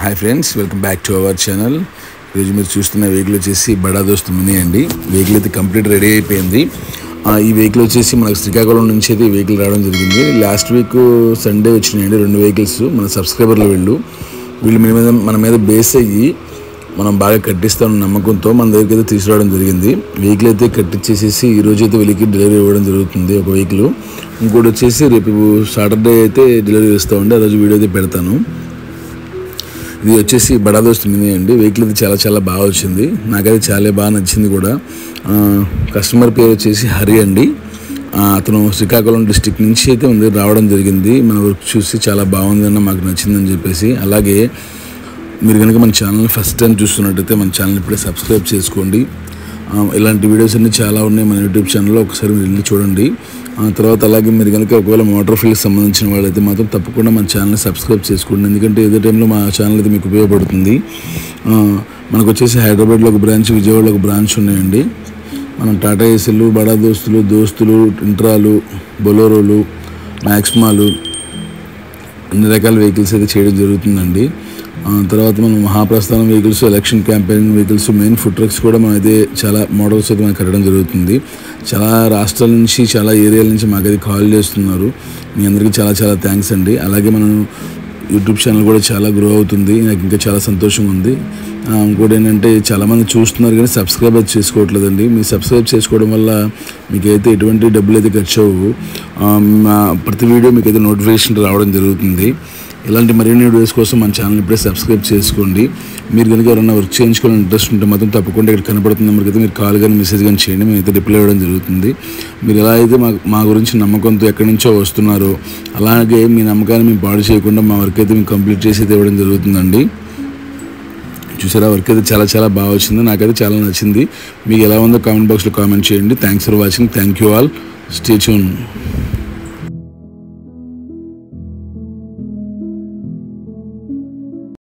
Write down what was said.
Hi friends, welcome back to our channel. ఈరోజు మీరు చూస్తున్న వెహికల్ వచ్చేసి బడా దోస్త్ మినీ అండి. వెహికల్ అయితే కంప్లీట్ రెడీ అయిపోయింది. ఈ వెహికల్ వచ్చేసి మనకు శ్రీకాకుళం నుంచి అయితే ఈ వెహికల్ రావడం జరిగింది. లాస్ట్ వీక్ సండే వచ్చినాయండి 2 వెహికల్స్. మన సబ్స్క్రైబర్లు వీళ్ళు మన మీద బేస్ అయ్యి మనం బాగా కట్టిస్తామన్న నమ్మకంతో మన దగ్గరికి అయితే తీసుకురావడం జరిగింది. వెహికల్ అయితే కట్టించేసేసి ఈరోజు అయితే వెహికల్ డెలివరీ ఇవ్వడం జరుగుతుంది. ఒక వెహికల్, ఇంకోటి వచ్చేసి రేపు సాటర్డే అయితే డెలివరీ ఇస్తామండి. ఆ రోజు వీడియో అయితే పెడతాను. ఇది వచ్చేసి బడా దోస్త్ మినీ అండి. వెహికల్ అయితే చాలా బాగా వచ్చింది. నాకైతే చాలా బాగా నచ్చింది కూడా. కస్టమర్ పేరు వచ్చేసి హరి అండి. అతను శ్రీకాకుళం డిస్టిక్ నుంచి అయితే రావడం జరిగింది. మన వర్క్ చూసి చాలా బాగుందన్న, మాకు నచ్చిందని చెప్పేసి. అలాగే మీరు కనుక మన ఛానల్ని ఫస్ట్ టైం చూస్తున్నట్టయితే మన ఛానల్ ఇప్పుడే సబ్స్క్రైబ్ చేసుకోండి. ఇలాంటి వీడియోస్ అన్నీ చాలా ఉన్నాయి మన యూట్యూబ్ ఛానల్లో, ఒకసారి మీరు వెళ్ళి చూడండి. తర్వాత అలాగే మీరు కనుక ఒకవేళ మోటార్ ఫీల్డ్కి సంబంధించిన వాళ్ళైతే మాత్రం తప్పకుండా మన ఛానల్ని సబ్స్క్రైబ్ చేసుకోండి. ఎందుకంటే ఏదో టైంలో మా ఛానల్ అయితే మీకు ఉపయోగపడుతుంది. మనకు వచ్చేసి హైదరాబాద్లో ఒక బ్రాంచ్, విజయవాడలో ఒక బ్రాంచ్ ఉన్నాయండి. మనం టాటా ఏసీలు, బడా దోస్తులు, ఇంట్రాలు, బొలోరోలు, మ్యాక్స్మాలు, అన్ని రకాల వెహికల్స్ అయితే చేయడం జరుగుతుందండి. తర్వాత మనం Mahaprasthanam vehicles, election campaign vehicles, main food trucks కూడా మనం అయితే చాలా మోడల్స్ అయితే మనకు కట్టడం జరుగుతుంది. చాలా రాష్ట్రాల నుంచి, చాలా ఏరియాల నుంచి మాకైతే కాల్ చేస్తున్నారు. మీ అందరికీ చాలా థ్యాంక్స్ అండి. అలాగే మనం యూట్యూబ్ ఛానల్ కూడా చాలా గ్రో అవుతుంది. నాకు ఇంకా చాలా సంతోషంగా ఉంది. ఇంకోటి ఏంటంటే చాలామంది చూస్తున్నారు కానీ సబ్స్క్రైబ్ అయితే చేసుకోవట్లేదండి. మీరు సబ్స్క్రైబ్ చేసుకోవడం వల్ల మీకైతే ఎటువంటి డబ్బులు అయితే ఖర్చు అవ్వవు. ప్రతి వీడియో మీకైతే నోటిఫికేషన్ రావడం జరుగుతుంది. ఇలాంటి మరిన్ని వీడియోస్ కోసం మన ఛానల్ ఇప్పుడే సబ్స్క్రైబ్ చేసుకోండి. మీరు కనుక ఎవరైనా వర్క్ చేయించుకోవాలని ఇంట్రెస్ట్ ఉంటే మాత్రం తప్పకుండా ఇక్కడ కనపడుతున్న నెంబర్కి అయితే మీరు కాల్ కానీ మెసేజ్ కానీ చేయండి. మేమైతే రిప్లై ఇవ్వడం జరుగుతుంది. మీరు ఎలా అయితే మా గురించి నమ్మకంతో ఎక్కడి నుంచో వస్తున్నారో అలాగే మీ నమ్మకాన్ని మేము పాడు చేయకుండా మా వర్క్ అయితే మేము కంప్లీట్ చేసి అయితే ఇవ్వడం జరుగుతుందండి. చూసారా, వర్క్ అయితే చాలా బాగా వచ్చింది. నాకైతే చాలా నచ్చింది. మీకు ఎలా ఉందో కామెంట్ బాక్స్లో కామెంట్ చేయండి. Thanks for watching. Thank you all. Stay tune.